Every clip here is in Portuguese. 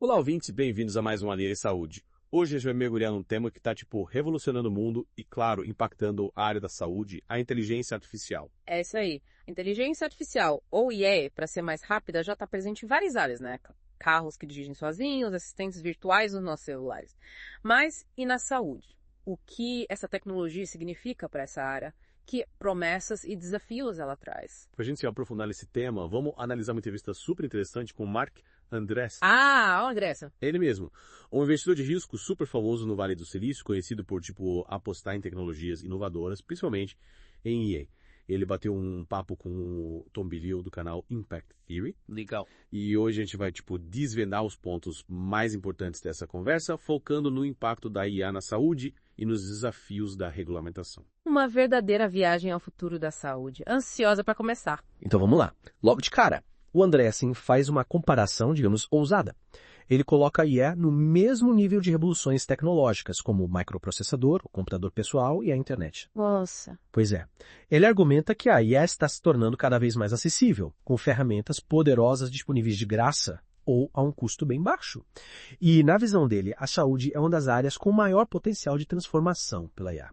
Olá, ouvintes, bem-vindos a mais um Alheira em Saúde. Hoje a gente vai mergulhar num tema que está, revolucionando o mundo e, claro, impactando a área da saúde, a inteligência artificial. É isso aí. Inteligência artificial, ou IA, para ser mais rápida, já está presente em várias áreas, né? Carros que dirigem sozinhos, assistentes virtuais nos nossos celulares. Mas e na saúde? O que essa tecnologia significa para essa área? Que promessas e desafios ela traz? Para a gente se aprofundar nesse tema, vamos analisar uma entrevista super interessante com o Mark Andreessen. Ah, Andressa. Ele mesmo. Um investidor de risco super famoso no Vale do Silício, conhecido por, apostar em tecnologias inovadoras, principalmente em EA. Ele bateu um papo com o Tom Bilyeu do canal Impact Theory. Legal. E hoje a gente vai, desvendar os pontos mais importantes dessa conversa, focando no impacto da IA na saúde e nos desafios da regulamentação. Uma verdadeira viagem ao futuro da saúde. Ansiosa para começar. Então vamos lá. Logo de cara, o Andreessen faz uma comparação, digamos, ousada. Ele coloca a IA no mesmo nível de revoluções tecnológicas, como o microprocessador, o computador pessoal e a internet. Nossa. Pois é. Ele argumenta que a IA está se tornando cada vez mais acessível, com ferramentas poderosas disponíveis de graça ou a um custo bem baixo. E, na visão dele, a saúde é uma das áreas com maior potencial de transformação pela IA.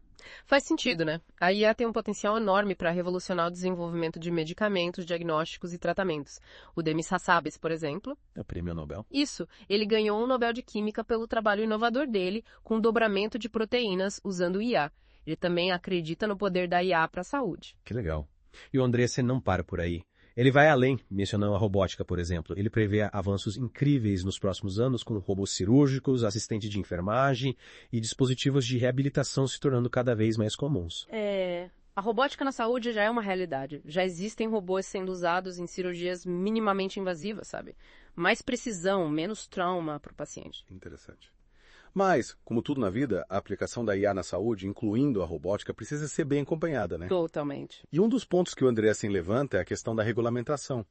Faz sentido, né? A IA tem um potencial enorme para revolucionar o desenvolvimento de medicamentos, diagnósticos e tratamentos. O Demis Hassabis, por exemplo. É o prêmio Nobel. Isso. Ele ganhou um Nobel de Química pelo trabalho inovador dele com o dobramento de proteínas usando IA. Ele também acredita no poder da IA para a saúde. Que legal. E o Andreessen não para por aí. Ele vai além, mencionando a robótica, por exemplo. Ele prevê avanços incríveis nos próximos anos com robôs cirúrgicos, assistentes de enfermagem e dispositivos de reabilitação se tornando cada vez mais comuns. A robótica na saúde já é uma realidade. Já existem robôs sendo usados em cirurgias minimamente invasivas, sabe? Mais precisão, menos trauma para o paciente. Interessante. Mas, como tudo na vida, a aplicação da IA na saúde, incluindo a robótica, precisa ser bem acompanhada, né? Totalmente. E um dos pontos que o Andreessen levanta é a questão da regulamentação.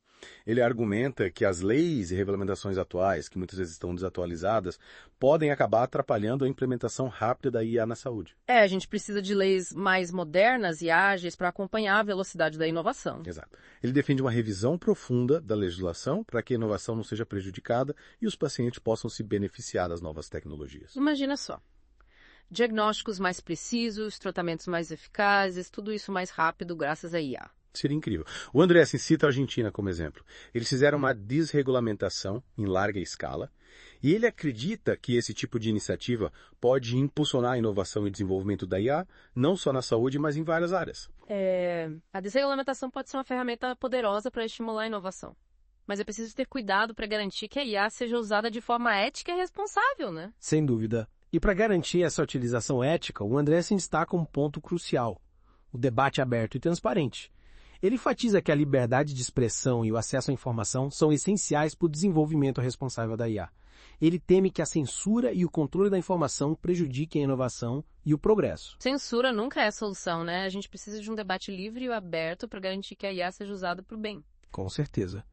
Ele argumenta que as leis e regulamentações atuais, que muitas vezes estão desatualizadas, podem acabar atrapalhando a implementação rápida da IA na saúde. A gente precisa de leis mais modernas e ágeis para acompanhar a velocidade da inovação. Exato. Ele defende uma revisão profunda da legislação para que a inovação não seja prejudicada e os pacientes possam se beneficiar das novas tecnologias. Imagina só. Diagnósticos mais precisos, tratamentos mais eficazes, tudo isso mais rápido graças à IA. Seria incrível. O Andreessen cita a Argentina como exemplo. Eles fizeram uma desregulamentação em larga escala e ele acredita que esse tipo de iniciativa pode impulsionar a inovação e desenvolvimento da IA, não só na saúde, mas em várias áreas. A desregulamentação pode ser uma ferramenta poderosa para estimular a inovação. Mas é preciso ter cuidado para garantir que a IA seja usada de forma ética e responsável, né? Sem dúvida. E para garantir essa utilização ética, o Andreessen destaca um ponto crucial: o debate aberto e transparente. Ele enfatiza que a liberdade de expressão e o acesso à informação são essenciais para o desenvolvimento responsável da IA. Ele teme que a censura e o controle da informação prejudiquem a inovação e o progresso. Censura nunca é a solução, né? A gente precisa de um debate livre e aberto para garantir que a IA seja usada para o bem. Com certeza.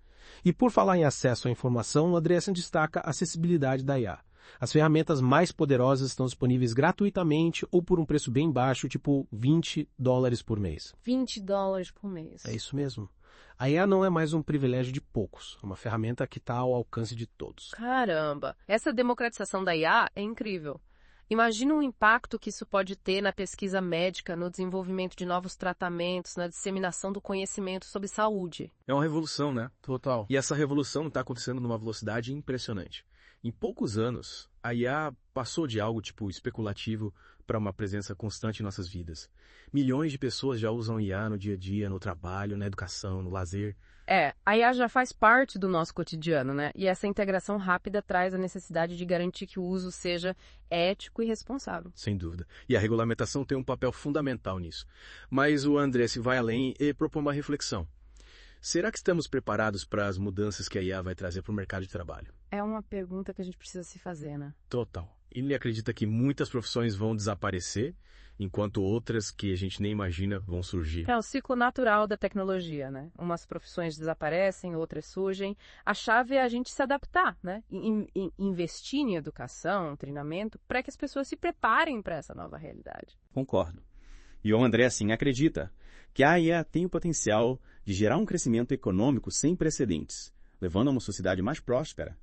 E por falar em acesso à informação, o Andreessen destaca a acessibilidade da IA. As ferramentas mais poderosas estão disponíveis gratuitamente ou por um preço bem baixo, tipo $20 por mês. $20 por mês. É isso mesmo. A IA não é mais um privilégio de poucos, é uma ferramenta que está ao alcance de todos. Caramba! Essa democratização da IA é incrível. Imagina o impacto que isso pode ter na pesquisa médica, no desenvolvimento de novos tratamentos, na disseminação do conhecimento sobre saúde. É uma revolução, né? Total. E essa revolução está acontecendo numa velocidade impressionante. Em poucos anos, a IA passou de algo especulativo para uma presença constante em nossas vidas. Milhões de pessoas já usam IA no dia a dia, no trabalho, na educação, no lazer. A IA já faz parte do nosso cotidiano, né? E essa integração rápida traz a necessidade de garantir que o uso seja ético e responsável. Sem dúvida. E a regulamentação tem um papel fundamental nisso. Mas o Andreessen vai além e propõe uma reflexão. Será que estamos preparados para as mudanças que a IA vai trazer para o mercado de trabalho? É uma pergunta que a gente precisa se fazer, né? Total. Ele acredita que muitas profissões vão desaparecer, enquanto outras que a gente nem imagina vão surgir. É o ciclo natural da tecnologia, né? Umas profissões desaparecem, outras surgem. A chave é a gente se adaptar, né? Investir em educação, treinamento, para que as pessoas se preparem para essa nova realidade. Concordo. E o Andreessen acredita que a IA tem o potencial de gerar um crescimento econômico sem precedentes, levando a uma sociedade mais próspera.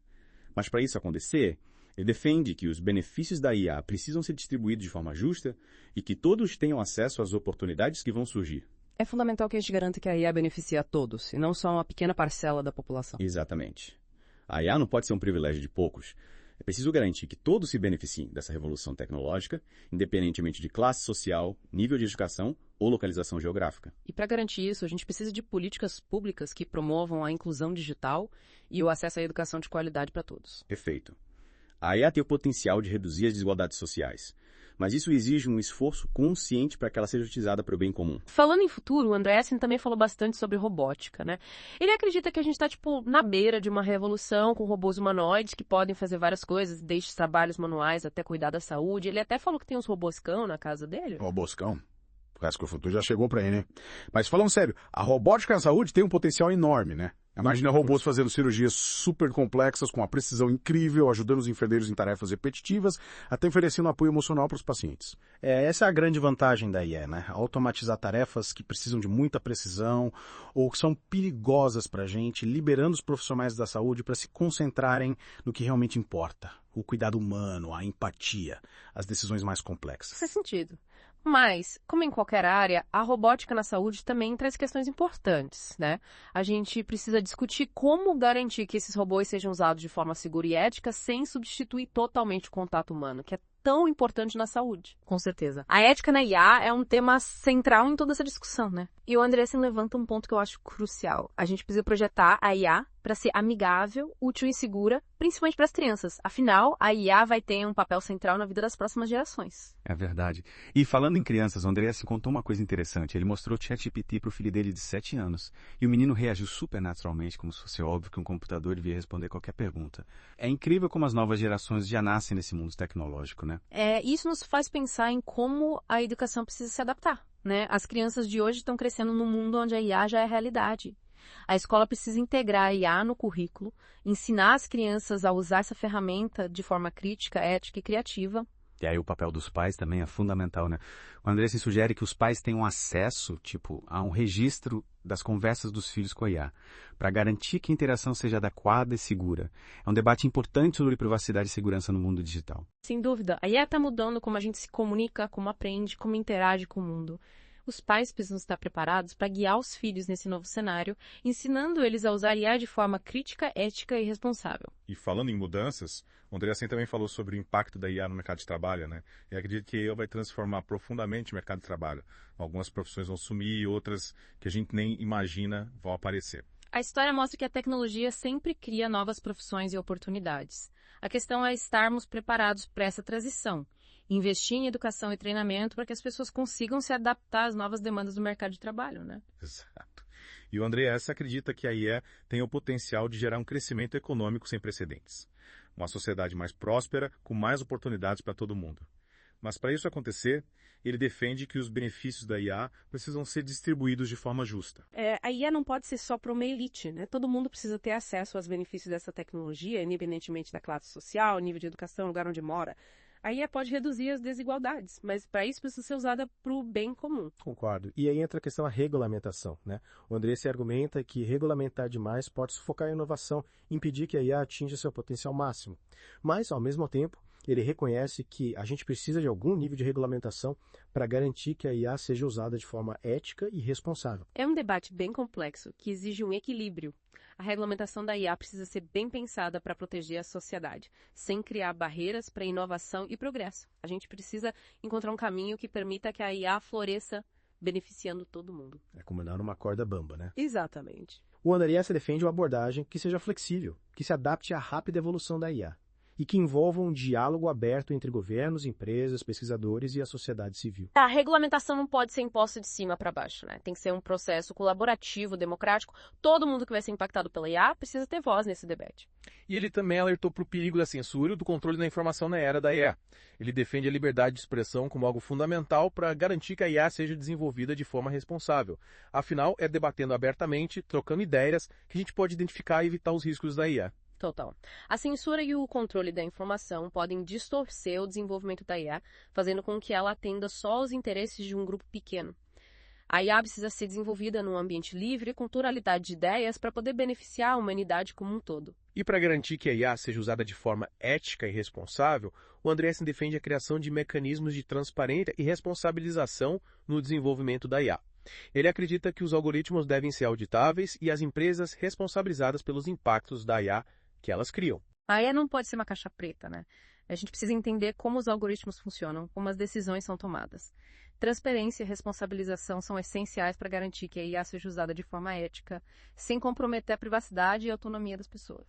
Mas para isso acontecer, ele defende que os benefícios da IA precisam ser distribuídos de forma justa e que todos tenham acesso às oportunidades que vão surgir. É fundamental que a gente garanta que a IA beneficie a todos, e não só uma pequena parcela da população. Exatamente. A IA não pode ser um privilégio de poucos. É preciso garantir que todos se beneficiem dessa revolução tecnológica, independentemente de classe social, nível de educação ou localização geográfica. E para garantir isso, a gente precisa de políticas públicas que promovam a inclusão digital e o acesso à educação de qualidade para todos. Perfeito. A IA tem o potencial de reduzir as desigualdades sociais, mas isso exige um esforço consciente para que ela seja utilizada para o bem comum. Falando em futuro, o Andreessen também falou bastante sobre robótica, né? Ele acredita que a gente está, na beira de uma revolução com robôs humanoides que podem fazer várias coisas, desde trabalhos manuais até cuidar da saúde. Ele até falou que tem uns robôscão na casa dele. Robôscão? Parece que o futuro já chegou para aí, né? Mas falando sério, a robótica na saúde tem um potencial enorme, né? Imagina robôs fazendo cirurgias super complexas com uma precisão incrível, ajudando os enfermeiros em tarefas repetitivas, até oferecendo apoio emocional para os pacientes. Essa é a grande vantagem da IA, né? Automatizar tarefas que precisam de muita precisão ou que são perigosas para a gente, liberando os profissionais da saúde para se concentrarem no que realmente importa. O cuidado humano, a empatia, as decisões mais complexas. Faz sentido. Mas, como em qualquer área, a robótica na saúde também traz questões importantes, né? A gente precisa discutir como garantir que esses robôs sejam usados de forma segura e ética sem substituir totalmente o contato humano, que é tão importante na saúde. Com certeza. A ética na IA é um tema central em toda essa discussão, né? E o Andreessen levanta um ponto que eu acho crucial. A gente precisa projetar a IA para ser amigável, útil e segura, principalmente para as crianças. Afinal, a IA vai ter um papel central na vida das próximas gerações. É verdade. E falando em crianças, o Andreessen contou uma coisa interessante. Ele mostrou o ChatGPT para o filho dele de 7 anos. E o menino reagiu super naturalmente, como se fosse óbvio que um computador devia responder qualquer pergunta. É incrível como as novas gerações já nascem nesse mundo tecnológico, né? Isso nos faz pensar em como a educação precisa se adaptar, né? As crianças de hoje estão crescendo num mundo onde a IA já é realidade. A escola precisa integrar a IA no currículo, ensinar as crianças a usar essa ferramenta de forma crítica, ética e criativa. E aí o papel dos pais também é fundamental, né? O Andreessen sugere que os pais tenham acesso, a um registro das conversas dos filhos com a IA, para garantir que a interação seja adequada e segura. É um debate importante sobre privacidade e segurança no mundo digital. Sem dúvida, a IA está mudando como a gente se comunica, como aprende, como interage com o mundo. Os pais precisam estar preparados para guiar os filhos nesse novo cenário, ensinando eles a usar IA de forma crítica, ética e responsável. E falando em mudanças, o Andreessen também falou sobre o impacto da IA no mercado de trabalho, né? E acredito que a IA vai transformar profundamente o mercado de trabalho. Algumas profissões vão sumir, outras que a gente nem imagina vão aparecer. A história mostra que a tecnologia sempre cria novas profissões e oportunidades. A questão é estarmos preparados para essa transição. Investir em educação e treinamento para que as pessoas consigam se adaptar às novas demandas do mercado de trabalho, né? Exato. E o Andreessen acredita que a IA tem o potencial de gerar um crescimento econômico sem precedentes. Uma sociedade mais próspera, com mais oportunidades para todo mundo. Mas para isso acontecer, ele defende que os benefícios da IA precisam ser distribuídos de forma justa. A IA não pode ser só para uma elite, né? Todo mundo precisa ter acesso aos benefícios dessa tecnologia, independentemente da classe social, nível de educação, lugar onde mora. A IA pode reduzir as desigualdades, mas para isso precisa ser usada para o bem comum. Concordo. E aí entra a questão da regulamentação, né? O Andreessen argumenta que regulamentar demais pode sufocar a inovação, impedir que a IA atinja seu potencial máximo. Mas, ao mesmo tempo, ele reconhece que a gente precisa de algum nível de regulamentação para garantir que a IA seja usada de forma ética e responsável. É um debate bem complexo, que exige um equilíbrio. A regulamentação da IA precisa ser bem pensada para proteger a sociedade, sem criar barreiras para inovação e progresso. A gente precisa encontrar um caminho que permita que a IA floresça, beneficiando todo mundo. É como dar uma corda bamba, né? Exatamente. O Andreessen defende uma abordagem que seja flexível, que se adapte à rápida evolução da IA e que envolva um diálogo aberto entre governos, empresas, pesquisadores e a sociedade civil. A regulamentação não pode ser imposta de cima para baixo, né? Tem que ser um processo colaborativo, democrático. Todo mundo que vai ser impactado pela IA precisa ter voz nesse debate. E ele também alertou para o perigo da censura e do controle da informação na era da IA. Ele defende a liberdade de expressão como algo fundamental para garantir que a IA seja desenvolvida de forma responsável. Afinal, é debatendo abertamente, trocando ideias, que a gente pode identificar e evitar os riscos da IA. Total. A censura e o controle da informação podem distorcer o desenvolvimento da IA, fazendo com que ela atenda só aos interesses de um grupo pequeno. A IA precisa ser desenvolvida num ambiente livre, com pluralidade de ideias, para poder beneficiar a humanidade como um todo. E para garantir que a IA seja usada de forma ética e responsável, o Andreessen defende a criação de mecanismos de transparência e responsabilização no desenvolvimento da IA. Ele acredita que os algoritmos devem ser auditáveis e as empresas responsabilizadas pelos impactos da IA que elas criam. A IA não pode ser uma caixa preta, né? A gente precisa entender como os algoritmos funcionam, como as decisões são tomadas. Transparência e responsabilização são essenciais para garantir que a IA seja usada de forma ética, sem comprometer a privacidade e a autonomia das pessoas.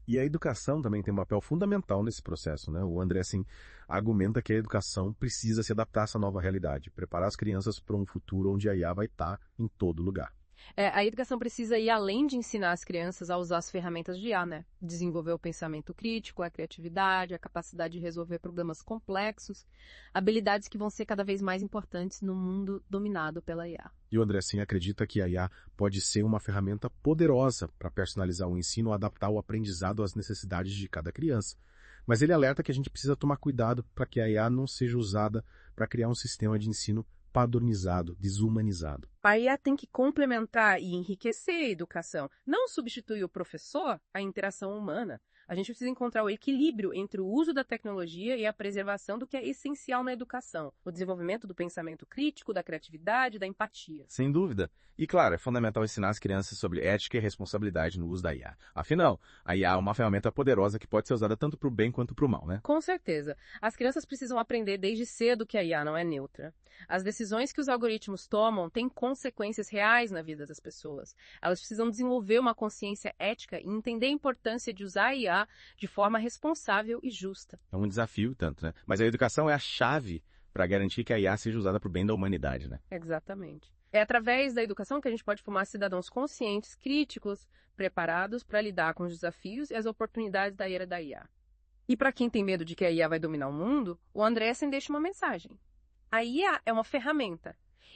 E a educação também tem um papel fundamental nesse processo, né? O Andreessen argumenta que a educação precisa se adaptar a essa nova realidade, preparar as crianças para um futuro onde a IA vai estar em todo lugar. A educação precisa ir além de ensinar as crianças a usar as ferramentas de IA, né? Desenvolver o pensamento crítico, a criatividade, a capacidade de resolver problemas complexos, habilidades que vão ser cada vez mais importantes no mundo dominado pela IA. E o Andreessen acredita que a IA pode ser uma ferramenta poderosa para personalizar o ensino ou adaptar o aprendizado às necessidades de cada criança. Mas ele alerta que a gente precisa tomar cuidado para que a IA não seja usada para criar um sistema de ensino padronizado, desumanizado. A IA tem que complementar e enriquecer a educação, não substituir o professor, a interação humana. A gente precisa encontrar o equilíbrio entre o uso da tecnologia e a preservação do que é essencial na educação, o desenvolvimento do pensamento crítico, da criatividade, da empatia. Sem dúvida. E claro, é fundamental ensinar as crianças sobre ética e responsabilidade no uso da IA. Afinal, a IA é uma ferramenta poderosa que pode ser usada tanto para o bem quanto para o mal, né? Com certeza. As crianças precisam aprender desde cedo que a IA não é neutra. As decisões que os algoritmos tomam têm consequências reais na vida das pessoas. Elas precisam desenvolver uma consciência ética e entender a importância de usar a IA de forma responsável e justa. É um desafio tanto, né? Mas a educação é a chave para garantir que a IA seja usada para o bem da humanidade, né? Exatamente. É através da educação que a gente pode formar cidadãos conscientes, críticos, preparados para lidar com os desafios e as oportunidades da era da IA. E para quem tem medo de que a IA vai dominar o mundo, o Andreessen deixa uma mensagem. A IA é uma ferramenta.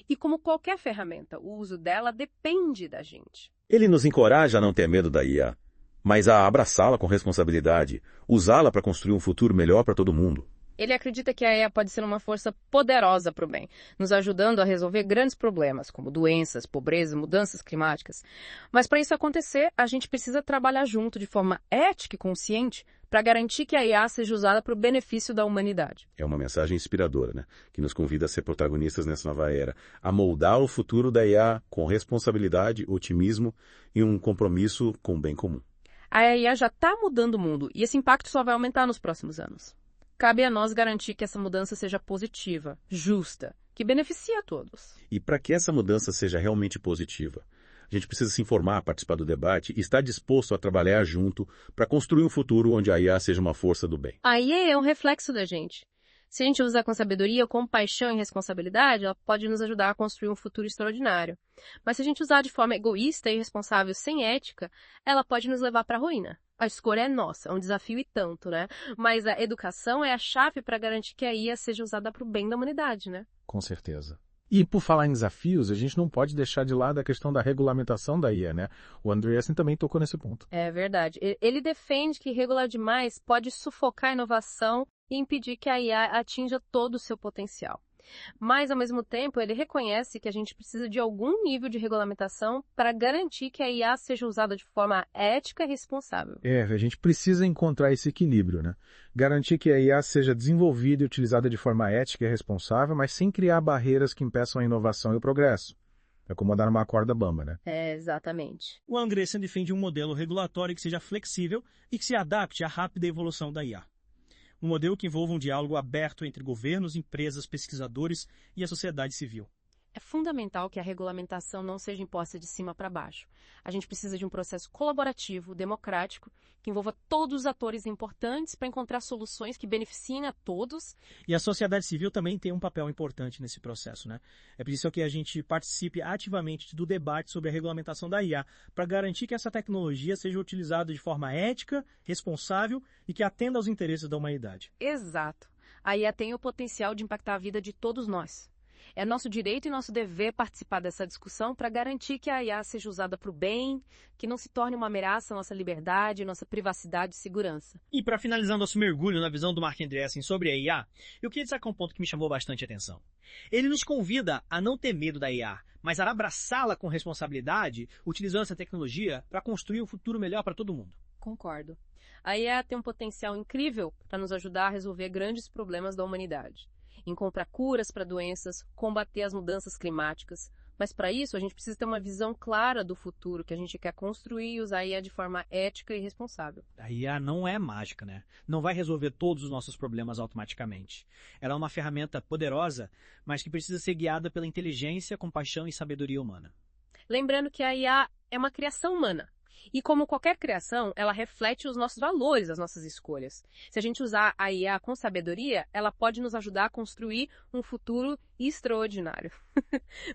E como qualquer ferramenta, o uso dela depende da gente. Ele nos encoraja a não ter medo da IA, mas a abraçá-la com responsabilidade, usá-la para construir um futuro melhor para todo mundo. Ele acredita que a IA pode ser uma força poderosa para o bem, nos ajudando a resolver grandes problemas, como doenças, pobreza, mudanças climáticas. Mas para isso acontecer, a gente precisa trabalhar junto de forma ética e consciente para garantir que a IA seja usada para o benefício da humanidade. É uma mensagem inspiradora, né? Que nos convida a ser protagonistas nessa nova era, a moldar o futuro da IA com responsabilidade, otimismo e um compromisso com o bem comum. A IA já está mudando o mundo e esse impacto só vai aumentar nos próximos anos. Cabe a nós garantir que essa mudança seja positiva, justa, que beneficie a todos. E para que essa mudança seja realmente positiva, a gente precisa se informar, participar do debate e estar disposto a trabalhar junto para construir um futuro onde a IA seja uma força do bem. A IA é um reflexo da gente. Se a gente usar com sabedoria, com paixão e responsabilidade, ela pode nos ajudar a construir um futuro extraordinário. Mas se a gente usar de forma egoísta e irresponsável, sem ética, ela pode nos levar para a ruína. A escolha é nossa, é um desafio e tanto, né? Mas a educação é a chave para garantir que a IA seja usada para o bem da humanidade, né? Com certeza. E por falar em desafios, a gente não pode deixar de lado a questão da regulamentação da IA, né? O Andreessen também tocou nesse ponto. É verdade. Ele defende que regular demais pode sufocar a inovação e impedir que a IA atinja todo o seu potencial. Mas, ao mesmo tempo, ele reconhece que a gente precisa de algum nível de regulamentação para garantir que a IA seja usada de forma ética e responsável. A gente precisa encontrar esse equilíbrio, né? Garantir que a IA seja desenvolvida e utilizada de forma ética e responsável, mas sem criar barreiras que impeçam a inovação e o progresso. É como andar numa corda bamba, né? Exatamente. O Andreessen defende um modelo regulatório que seja flexível e que se adapte à rápida evolução da IA. Um modelo que envolva um diálogo aberto entre governos, empresas, pesquisadores e a sociedade civil. É fundamental que a regulamentação não seja imposta de cima para baixo. A gente precisa de um processo colaborativo, democrático, que envolva todos os atores importantes para encontrar soluções que beneficiem a todos. E a sociedade civil também tem um papel importante nesse processo, né? É preciso que a gente participe ativamente do debate sobre a regulamentação da IA, para garantir que essa tecnologia seja utilizada de forma ética, responsável e que atenda aos interesses da humanidade. Exato. A IA tem o potencial de impactar a vida de todos nós. É nosso direito e nosso dever participar dessa discussão para garantir que a IA seja usada para o bem, que não se torne uma ameaça à nossa liberdade, nossa privacidade e segurança. E para finalizar nosso mergulho na visão do Marc Andreessen sobre a IA, eu queria destacar um ponto que me chamou bastante atenção. Ele nos convida a não ter medo da IA, mas a abraçá-la com responsabilidade, utilizando essa tecnologia para construir um futuro melhor para todo mundo. Concordo. A IA tem um potencial incrível para nos ajudar a resolver grandes problemas da humanidade. Encontrar curas para doenças, combater as mudanças climáticas. Mas para isso, a gente precisa ter uma visão clara do futuro que a gente quer construir e usar a IA de forma ética e responsável. A IA não é mágica, né? Não vai resolver todos os nossos problemas automaticamente. Ela é uma ferramenta poderosa, mas que precisa ser guiada pela inteligência, compaixão e sabedoria humana. Lembrando que a IA é uma criação humana. E como qualquer criação, ela reflete os nossos valores, as nossas escolhas. Se a gente usar a IA com sabedoria, ela pode nos ajudar a construir um futuro extraordinário.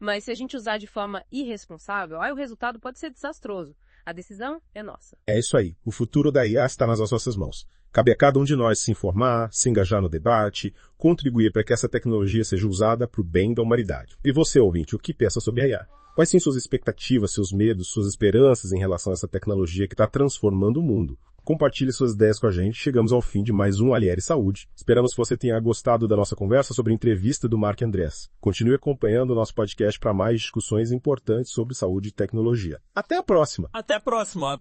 Mas se a gente usar de forma irresponsável, aí o resultado pode ser desastroso. A decisão é nossa. É isso aí. O futuro da IA está nas nossas mãos. Cabe a cada um de nós se informar, se engajar no debate, contribuir para que essa tecnologia seja usada para o bem da humanidade. E você, ouvinte, o que pensa sobre a IA? Quais são suas expectativas, seus medos, suas esperanças em relação a essa tecnologia que está transformando o mundo? Compartilhe suas ideias com a gente. Chegamos ao fim de mais um Aliere Saúde. Esperamos que você tenha gostado da nossa conversa sobre a entrevista do Marc Andreessen. Continue acompanhando o nosso podcast para mais discussões importantes sobre saúde e tecnologia. Até a próxima! Até a próxima!